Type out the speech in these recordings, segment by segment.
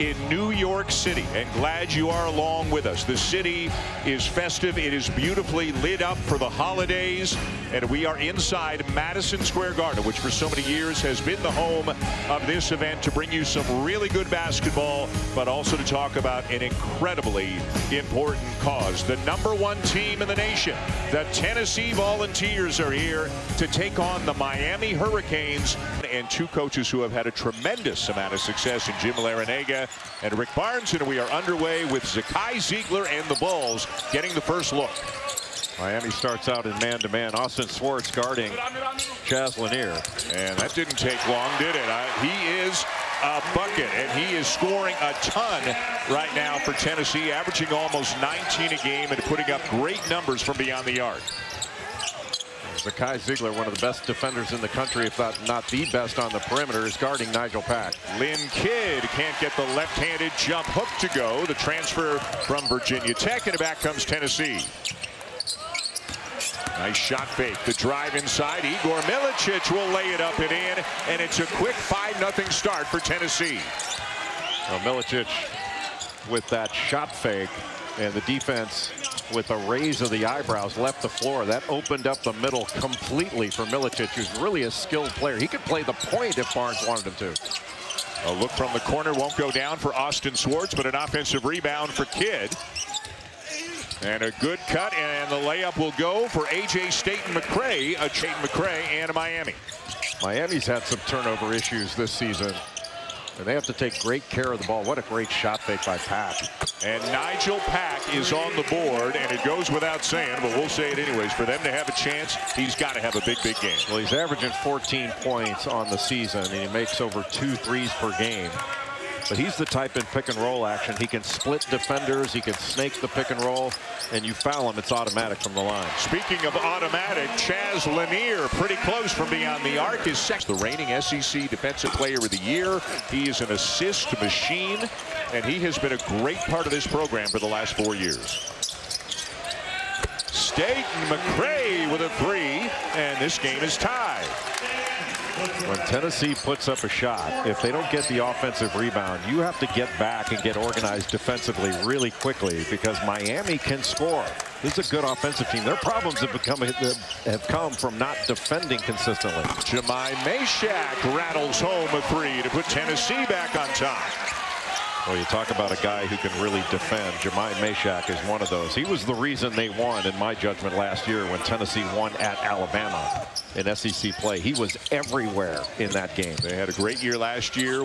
In New York City, and glad you are along with us. The city is festive. It is beautifully lit up for the holidays, and we are inside Madison Square Garden, which for so many years has been the home of this event, to bring you some really good basketball, but also to talk about an incredibly important cause. The #1 team in the nation, the Tennessee Volunteers, are here to take on the Miami Hurricanes, and two coaches who have had a tremendous amount of success in Jim Larrañaga and Rick Barnes, and we are underway with Zakai Ziegler and the Bulls getting the first look. Miami starts out in man-to-man. Austin Swartz guarding Chaz Lanier. And that didn't take long, did it? He is a bucket, and he is scoring a ton right now for Tennessee, averaging almost 19 a game and putting up great numbers from beyond the arc. Zakai Ziegler, one of the best defenders in the country, if not the best on the perimeter, is guarding Nigel Pack. Lynn Kidd can't get the left-handed jump hook to go. The transfer from Virginia Tech, and back comes Tennessee. Nice shot fake. The drive inside. Igor Milicic will lay it up and in, and it's a quick 5-0 start for Tennessee. Well, Milicic with that shot fake, and the defense with a raise of the eyebrows left the floor. That opened up the middle completely for Milicic, who's really a skilled player. He could play the point if Barnes wanted him to. A look from the corner won't go down for Austin Swartz, but an offensive rebound for Kidd. And a good cut, and the layup will go for A.J. Staten-McCray, and Miami. Miami's had some turnover issues this season, and they have to take great care of the ball. What a great shot fake by Pack. And Nigel Pack is on the board, and it goes without saying, but we'll say it anyways. For them to have a chance, he's got to have a big game. Well, he's averaging 14 points on the season, and he makes over 2 threes per game. But he's the type in pick and roll action. He can split defenders. He can snake the pick and roll. And you foul him, it's automatic from the line. Speaking of automatic, Chaz Lanier, pretty close from beyond the arc, is the reigning SEC Defensive Player of the Year. He is an assist machine, and he has been a great part of this program for the last 4 years. Staten-McCray with a 3, and this game is tied. When Tennessee puts up a shot, if they don't get the offensive rebound, you have to get back and get organized defensively really quickly, because Miami can score. This is a good offensive team. Their problems have come from not defending consistently. Jemai Mashack rattles home a 3 to put Tennessee back on top. Well, you talk about a guy who can really defend. Jemai Mashack is one of those. He was the reason they won, in my judgment, last year when Tennessee won at Alabama in SEC play. He was everywhere in that game. They had a great year last year.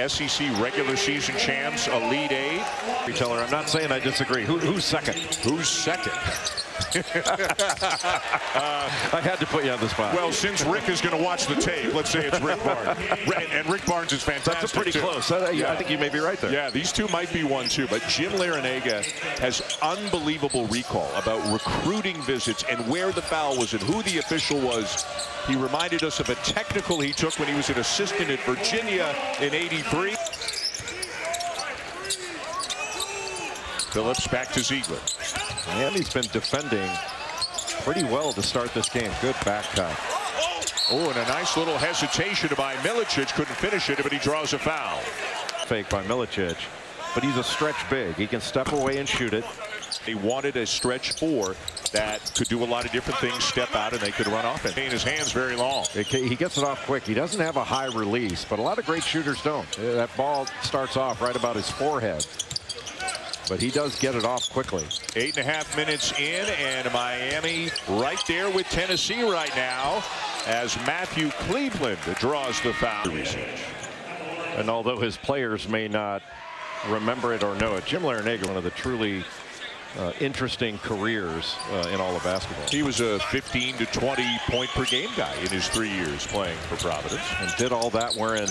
SEC regular season champs, Elite 8. Teller, I'm not saying I disagree. Who's second? Who's second? I had to put you on the spot. Well, since Rick is going to watch the tape, let's say it's Rick Barnes. And Rick Barnes is fantastic. That's pretty close. I think you may be right there. Yeah, these two might be 1-2, but Jim Larrañaga has unbelievable recall about recruiting visits and where the foul was and who the official was. He reminded us of a technical he took when he was an assistant at Virginia in '83. Phillips back to Ziegler. Miami's been defending pretty well to start this game. Good back cut. Oh, and a nice little hesitation by Milicic. Couldn't finish it, but he draws a foul. Fake by Milicic, but he's a stretch big. He can step away and shoot it. He wanted a stretch 4 that could do a lot of different things, step out, and they could run off it. And his hands very long. He gets it off quick. He doesn't have a high release, but a lot of great shooters don't. That ball starts off right about his forehead, but he does get it off quickly. 8.5 minutes in, and Miami right there with Tennessee right now as Matthew Cleveland draws the foul. And although his players may not remember it or know it, Jim Larrañaga, one of the truly interesting careers in all of basketball. He was a 15 to 20 point per game guy in his 3 years playing for Providence. And did all that wearing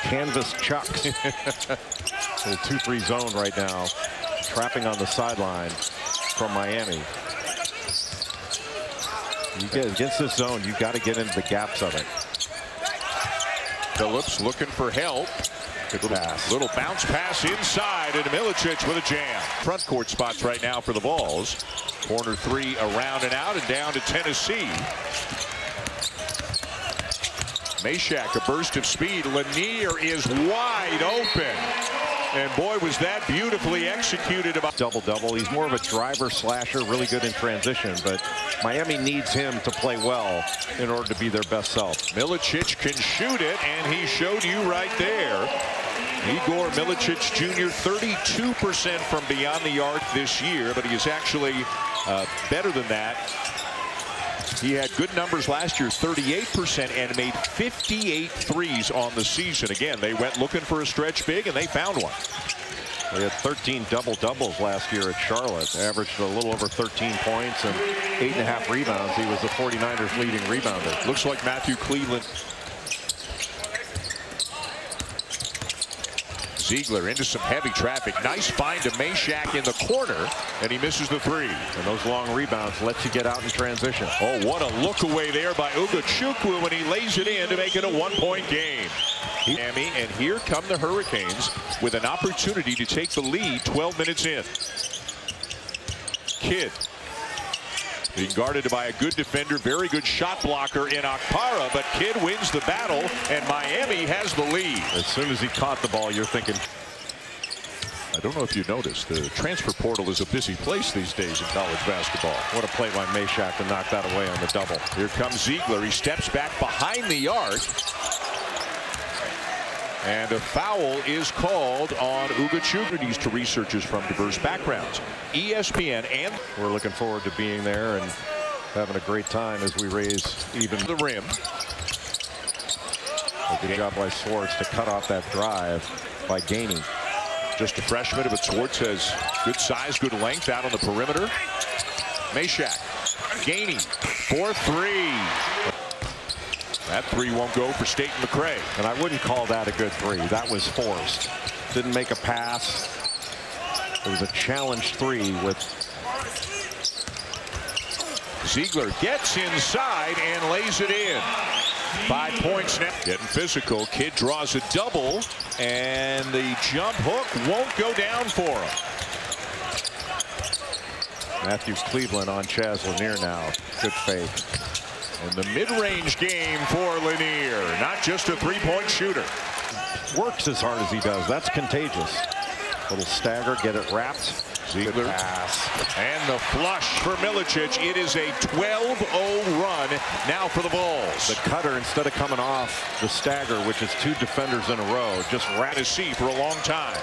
canvas chucks. The 2-3 zone right now. Trapping on the sideline from Miami. You get against this zone, you got to get into the gaps of it. Phillips looking for help. Good little bounce pass inside, and Milicic with a jam. Front court spots right now for the Vols. Corner 3 around and out, and down to Tennessee. Mashack, a burst of speed. Lanier is wide open. And boy, was that beautifully executed. Double-double. He's more of a driver slasher, really good in transition, but Miami needs him to play well in order to be their best self. Milicic can shoot it, and he showed you right there. Igor Milicic Jr., 32% from beyond the arc this year, but he is actually better than that. He had good numbers last year, 38%, and made 58 threes on the season. Again, they went looking for a stretch big, and they found one. He had 13 double-doubles last year at Charlotte, averaged a little over 13 points and 8.5 rebounds. He was the 49ers leading rebounder. Looks like Matthew Cleveland. Ziegler into some heavy traffic. Nice find to Meshack in the corner, and he misses the three. And those long rebounds let you get out in transition. Oh, what a look away there by Ugachukwu when he lays it in to make it a one-point game. Miami, and here come the Hurricanes with an opportunity to take the lead 12 minutes in. Kidd being guarded by a good defender, very good shot blocker in Okpara, but Kidd wins the battle, and Miami has the lead. As soon as he caught the ball, you're thinking. I don't know if you noticed, the transfer portal is a busy place these days in college basketball. What a play by Meshack to knock that away on the double. Here comes Ziegler. He steps back behind the arc. And a foul is called on Ugachukwu. To researchers from diverse backgrounds. ESPN, and we're looking forward to being there and having a great time as we raise even the rim. A good job by Swartz to cut off that drive by Gainey. Just a freshman, but Swartz has good size, good length out on the perimeter. Meshack, Gainey, 4-3. That three won't go for Staten McRae. And I wouldn't call that a good three. That was forced. Didn't make a pass. It was a challenge three with Ziegler gets inside and lays it in. 5 points now. Getting physical. Kidd draws a double, and the jump hook won't go down for him. Matthew Cleveland on Chaz Lanier now. Good fake. And the mid-range game for Lanier. Not just a three-point shooter. Works as hard as he does. That's contagious. Little stagger, get it wrapped. Ziegler pass. And the flush for Milicic. It is a 12-0 run now for the Bulls. The cutter, instead of coming off the stagger, which is two defenders in a row, just ran to see for a long time.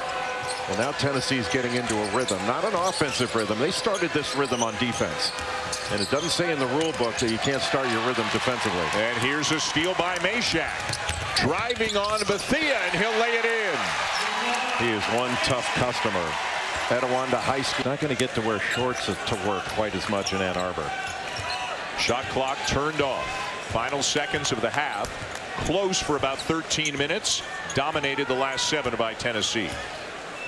Well, now Tennessee's getting into a rhythm, not an offensive rhythm. They started this rhythm on defense. And it doesn't say in the rule book that you can't start your rhythm defensively. And here's a steal by Meshack. Driving on Bethea, and he'll lay it in. He is one tough customer. Etiwanda High School not going to get to wear shorts to work quite as much in Ann Arbor. Shot clock turned off. Final seconds of the half. Close for about 13 minutes. Dominated the last 7 by Tennessee.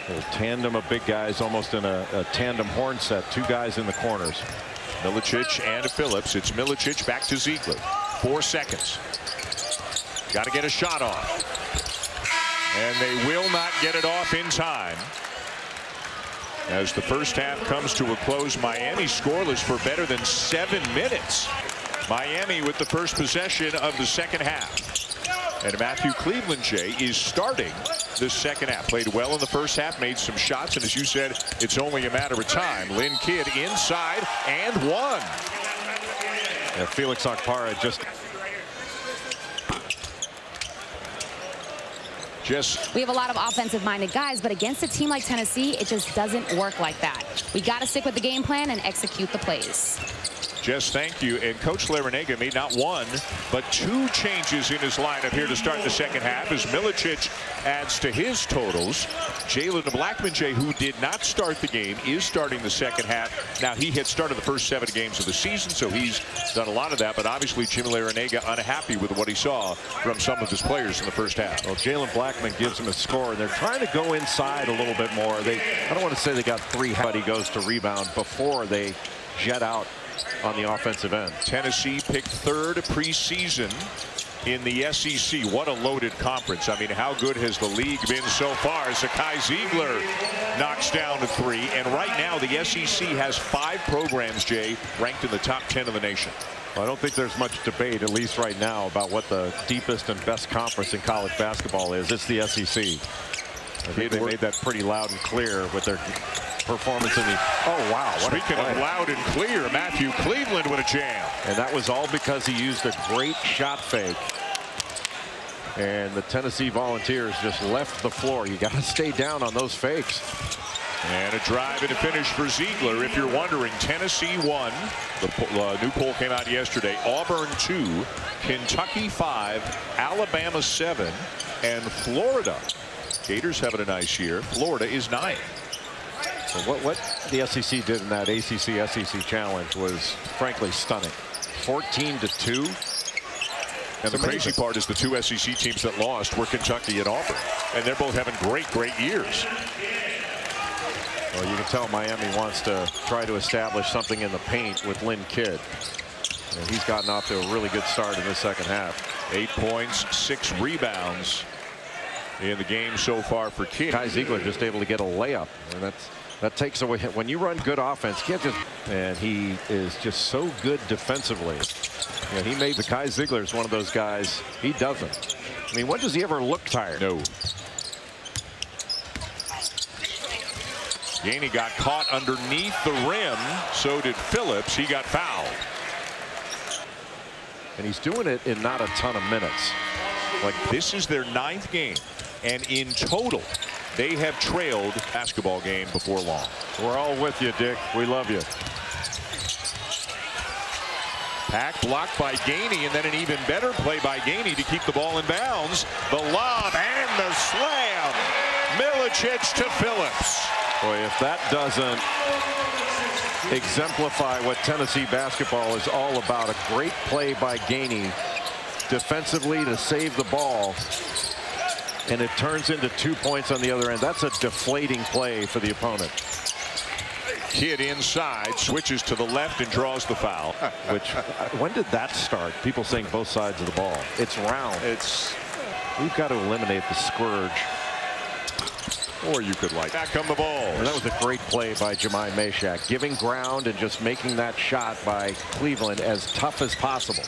A tandem of big guys, almost in a tandem horn set. Two guys in the corners. Milicic and Phillips. It's Milicic back to Ziegler. 4 seconds. Got to get a shot off. And they will not get it off in time. As the first half comes to a close, Miami scoreless for better than 7 minutes. Miami with the first possession of the second half. And Matthew Cleveland, Jay, is starting the second half. Played well in the first half, made some shots, and as you said, it's only a matter of time. Lynn Kidd inside and one. Yeah, Felix Okpara just We have a lot of offensive-minded guys, but against a team like Tennessee, it just doesn't work like that. We got to stick with the game plan and execute the plays. Jess, thank you. And Coach Larrañaga made not one, but 2 changes in his lineup here to start the second half as Milicic adds to his totals. Jalen Blackmon, who did not start the game, is starting the second half. Now, he had started the first 7 games of the season, so he's done a lot of that. But obviously, Jim Larrañaga unhappy with what he saw from some of his players in the first half. Well, Jalen Blackmon gives him a score, and they're trying to go inside a little bit more. I don't want to say they got 3, but he goes to rebound before they jet out on the offensive end. Tennessee picked 3rd preseason in the SEC. What a loaded conference. I mean, how good has the league been so far? Zakai Ziegler knocks down a 3. And right now, the SEC has 5 programs, Jay, ranked in the top 10 of the nation. Well, I don't think there's much debate, at least right now, about what the deepest and best conference in college basketball is. It's the SEC. I think they made that pretty loud and clear with their performance in the. Oh, wow. Speaking of loud and clear, Matthew Cleveland with a jam. And that was all because he used a great shot fake. And the Tennessee Volunteers just left the floor. You got to stay down on those fakes. And a drive and a finish for Ziegler. If you're wondering, Tennessee won. The new poll came out yesterday. Auburn 2, Kentucky 5, Alabama 7, and Florida. Gators having a nice year. Florida is 9th. So what the SEC did in that ACC-SEC challenge was frankly stunning. 14-2. And the crazy part is the two SEC teams that lost were Kentucky and Auburn. And they're both having great years. Well, you can tell Miami wants to try to establish something in the paint with Lynn Kidd. And he's gotten off to a really good start in the second half. 8 points, 6 rebounds in the game so far for Kidd. Kai Ziegler just able to get a layup. And that takes away. When you run good offense, you can't just. And he is just so good defensively. Yeah, he made the Kai Ziegler is one of those guys. He doesn't. I mean, when does he ever look tired? No. Gainey got caught underneath the rim. So did Phillips. He got fouled. And he's doing it in not a ton of minutes. Like, this is their 9th game. And in total, they have trailed basketball game before long. We're all with you, Dick. We love you. Pack blocked by Gainey, and then an even better play by Gainey to keep the ball in bounds. The lob and the slam. Milicic to Phillips. Boy, if that doesn't exemplify what Tennessee basketball is all about, a great play by Gainey defensively to save the ball, and it turns into 2 points on the other end. That's a deflating play for the opponent. Kidd inside, switches to the left and draws the foul. Which, when did that start? People saying both sides of the ball. It's round. We've got to eliminate the scourge. Or you could like back on the ball. And that was a great play by Jemai Meshack, giving ground and just making that shot by Cleveland as tough as possible.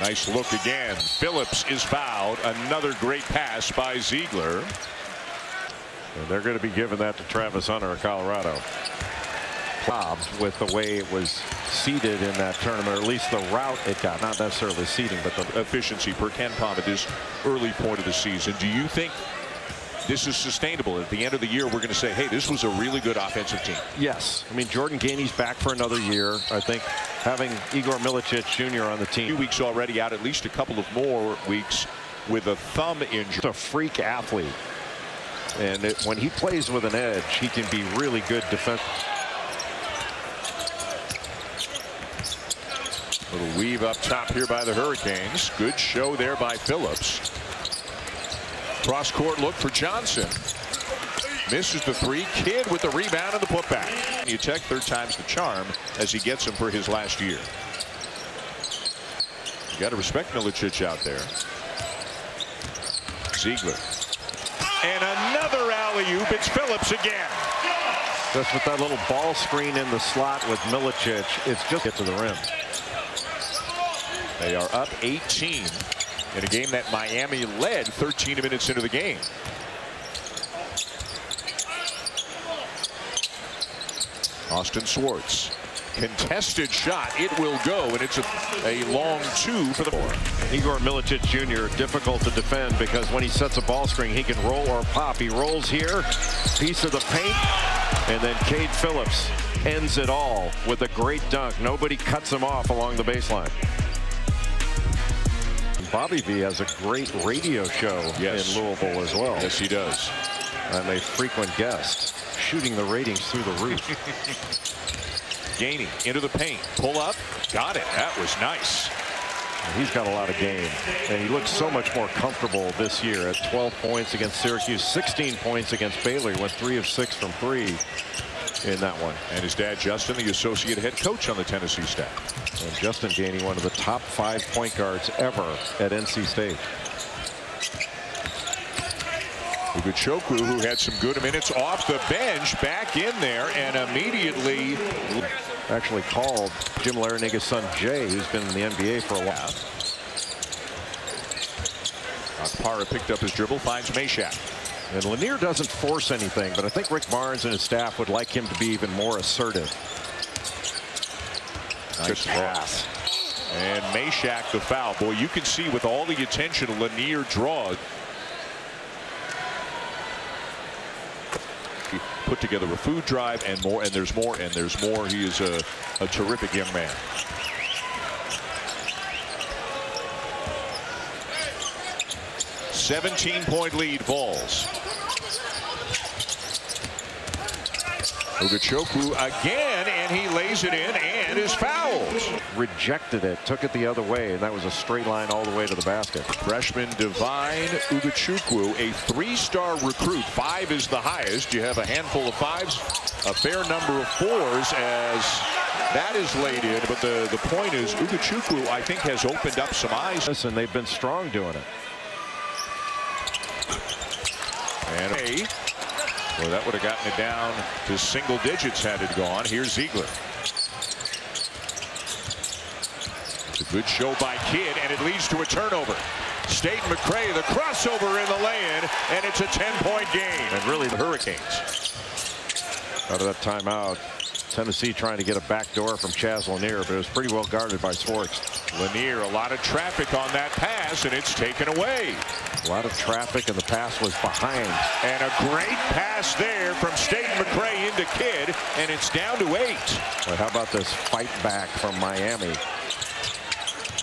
Nice look again. Phillips is fouled. Another great pass by Ziegler. And they're going to be giving that to Travis Hunter of Colorado. Robbed with the way it was seeded in that tournament, or at least the route it got. Not necessarily seeding, but the efficiency per Ken Pom at this early point of the season. Do you think this is sustainable? At the end of the year, we're going to say, hey, this was a really good offensive team. Yes. I mean, Jordan Gainey's back for another year. I think having Igor Milicic Jr. on the team. 2 weeks already out, at least a couple of more weeks with a thumb injury. A freak athlete. And when he plays with an edge, he can be really good defense. Little weave up top here by the Hurricanes. Good show there by Phillips. Cross court look for Johnson. Misses the three. Kidd with the rebound and the putback. You check, third time's the charm as he gets him for his last year. You got to respect Milicic out there. Ziegler. And another alley-oop. It's Phillips again. Just with that little ball screen in the slot with Milicic, it's just get to the rim. They are up 18 in a game that Miami led 13 minutes into the game. Austin Swartz. Contested shot. It will go, and it's a long two for the four. Igor Milicic Jr. difficult to defend because when he sets a ball screen, he can roll or pop. He rolls here, piece of the paint, and then Cade Phillips ends it all with a great dunk. Nobody cuts him off along the baseline. Bobby V has a great radio show in Louisville as well. Yes, he does. I'm a frequent guest, shooting the ratings through the roof. Gainey into the paint. Pull up. Got it. That was nice. He's got a lot of game. And he looks so much more comfortable this year at 12 points against Syracuse, 16 points against Baylor. Went 3 of 6 from 3 in that one. And his dad, Justin, the associate head coach on the Tennessee staff. And Justin Gainey, one of the top 5 point guards ever at NC State. Ugochukwu, who had some good minutes off the bench, back in there and immediately actually called Jim Laranaga's son Jay, who's been in the NBA for a while. Akpara picked up his dribble, finds Meshack. And Lanier doesn't force anything, but I think Rick Barnes and his staff would like him to be even more assertive. Nice pass. And Meshack the foul. Boy, you can see with all the attention Lanier draws. He put together a food drive and more, and there's more, and there's more. He is a terrific young man. "17-point lead, Vols." Ugachukwu again, and he lays it in and is fouled. Rejected it, took it the other way, and that was a straight line all the way to the basket. Freshman Divine Ugachukwu, a 3-star recruit. 5 is the highest. You have a handful of 5s, a fair number of 4s as that is laid in. But the point is Ugachukwu, I think, has opened up some eyes. And they've been strong doing it. And well, that would have gotten it down to single digits had it gone. Here's Ziegler. It's a good show by Kidd, and it leads to a turnover. Staten McCray, the crossover in the lay-in, and it's a 10-point game. And really the Hurricanes. Out of that timeout, Tennessee trying to get a backdoor from Chaz Lanier, but it was pretty well guarded by Swartz. Lanier, a lot of traffic on that pass, and it's taken away. A lot of traffic, and the pass was behind. And a great pass there from Staten McCray into Kidd, and it's down to 8. Well, how about this fight back from Miami?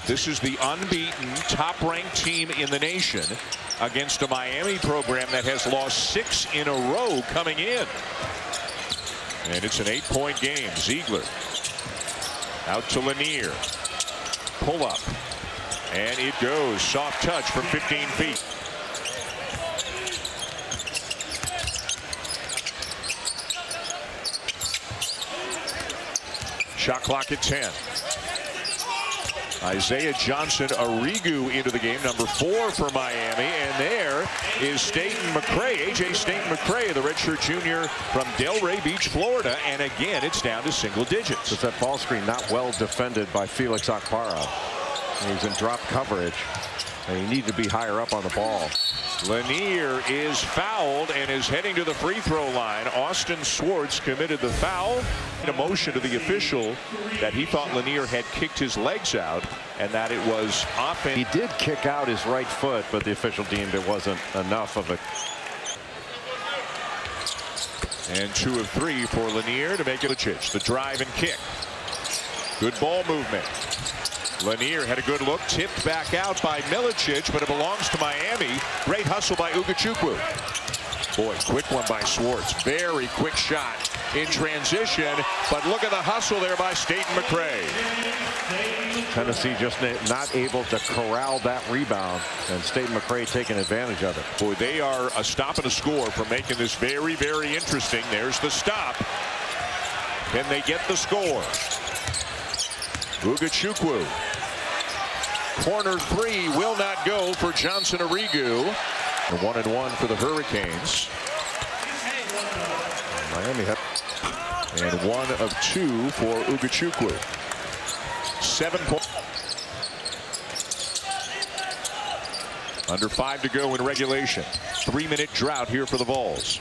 This is the unbeaten, top-ranked team in the nation against a Miami program that has lost 6 in a row coming in. And it's an 8-point game. Ziegler out to Lanier. Pull up. And it goes. Soft touch from 15 feet. Shot clock at 10. Isaiah Johnson Arrigu into the game, number 4 for Miami, and there is Staten McCray, A.J. Staten McCray, the redshirt junior from Delray Beach, Florida, and again it's down to single digits. It's that ball screen not well defended by Felix Okpara. He's in drop coverage, and he needed to be higher up on the ball. Lanier is fouled and is heading to the free throw line. Austin Swartz committed the foul. In a motion to the official that he thought Lanier had kicked his legs out and that it was offense. He did kick out his right foot, but the official deemed it wasn't enough of it. And 2 of 3 for Lanier to make it a chitch. The drive and kick. Good ball movement. Lanier had a good look, tipped back out by Milicic, but it belongs to Miami. Great hustle by Ugachukwu. Boy, quick one by Swartz. Very quick shot in transition, but look at the hustle there by Staten McCray. Tennessee just not able to corral that rebound, and Staten McCray taking advantage of it. Boy, they are a stop and a score for making this very, very interesting. There's the stop. Can they get the score? Ugachukwu. Corner 3 will not go for Johnson Arrigu. 1-1 for the Hurricanes. Miami had. And 1 of 2 for Ugachukwu. 7 points. Under 5 to go in regulation. 3-minute drought here for the Vols.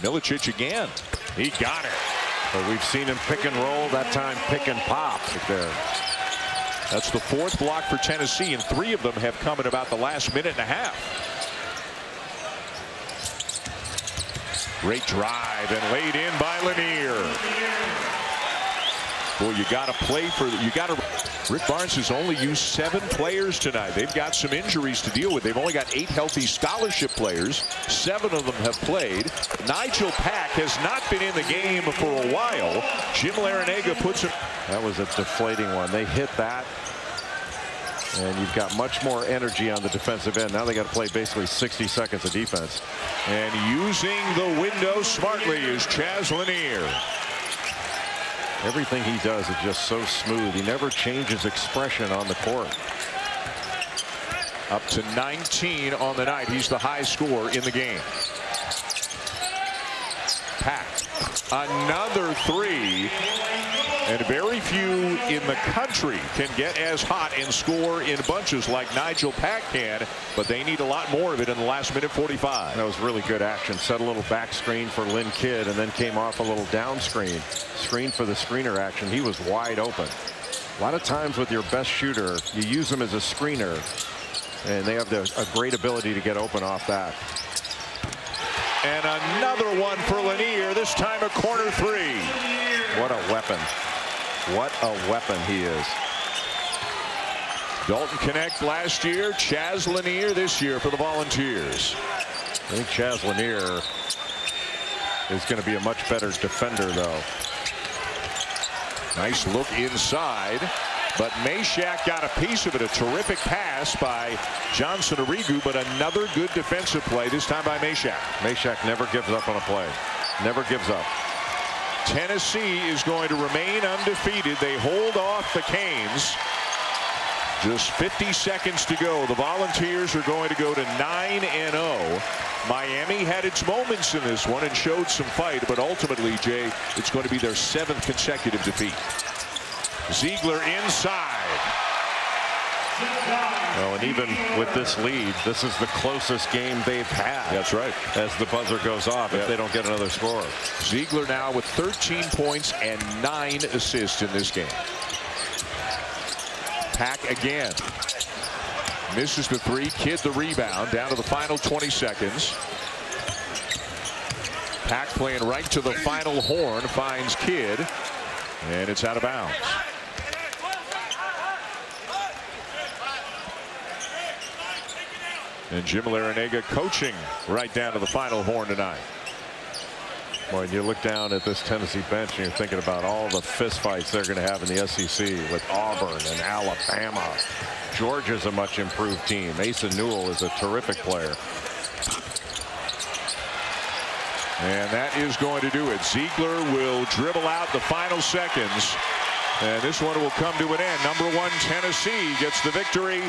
Milicic again. He got it. But we've seen him pick and roll, that time pick and pop there. That's the 4th block for Tennessee, and 3 of them have come in about the last minute and a half. Great drive and laid in by Lanier. Boy, you got to play for Rick Barnes has only used 7 players tonight. They've got some injuries to deal with. They've only got 8 healthy scholarship players. 7 of them have played. Nigel Pack has not been in the game for a while. Jim Larinaga puts him. That was a deflating one. They hit that, and you've got much more energy on the defensive end. Now they got to play basically 60 seconds of defense. And using the window smartly is Chaz Lanier. Everything he does is just so smooth. He never changes expression on the court. Up to 19 on the night. He's the high scorer in the game. Pack. Another 3. And very few in the country can get as hot and score in bunches like Nigel Pack can, but they need a lot more of it in the last minute 45. That was really good action. Set a little back screen for Lynn Kidd and then came off a little down screen. Screen for the screener action. He was wide open. A lot of times with your best shooter, you use them as a screener, and they have a great ability to get open off that. And another one for Lanier, this time a corner three. What a weapon. What a weapon he is. Dalton Connect last year, Chaz Lanier this year for the Volunteers. I think Chaz Lanier is going to be a much better defender, though. Nice look inside, but Meshack got a piece of it. A terrific pass by Johnson Arrigu, but another good defensive play, this time by Meshack. Meshack never gives up on a play. Never gives up. Tennessee is going to remain undefeated. They hold off the Canes. Just 50 seconds to go. The Volunteers are going to go to 9-0. Miami had its moments in this one and showed some fight, but ultimately, Jay, it's going to be their 7th consecutive defeat. Ziegler inside. Well, and even with this lead, this is the closest game they've had. That's right. As the buzzer goes off, if they don't get another score. Ziegler now with 13 points and 9 assists in this game. Pack again. Misses the three. Kidd the rebound. Down to the final 20 seconds. Pack playing right to the final horn. Finds Kidd. And it's out of bounds. And Jim Larrañaga coaching right down to the final horn tonight. When you look down at this Tennessee bench and you're thinking about all the fistfights they're going to have in the SEC with Auburn and Alabama. Georgia's a much improved team. Asa Newell is a terrific player. And that is going to do it. Ziegler will dribble out the final seconds. And this one will come to an end. Number 1 Tennessee gets the victory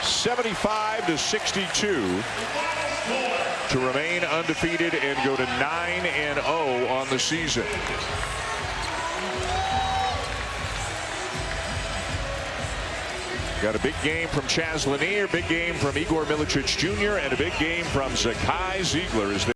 75-62 to remain undefeated and go to 9-0 on the season. Got a big game from Chaz Lanier, big game from Igor Milicic Jr., and a big game from Zakai Ziegler as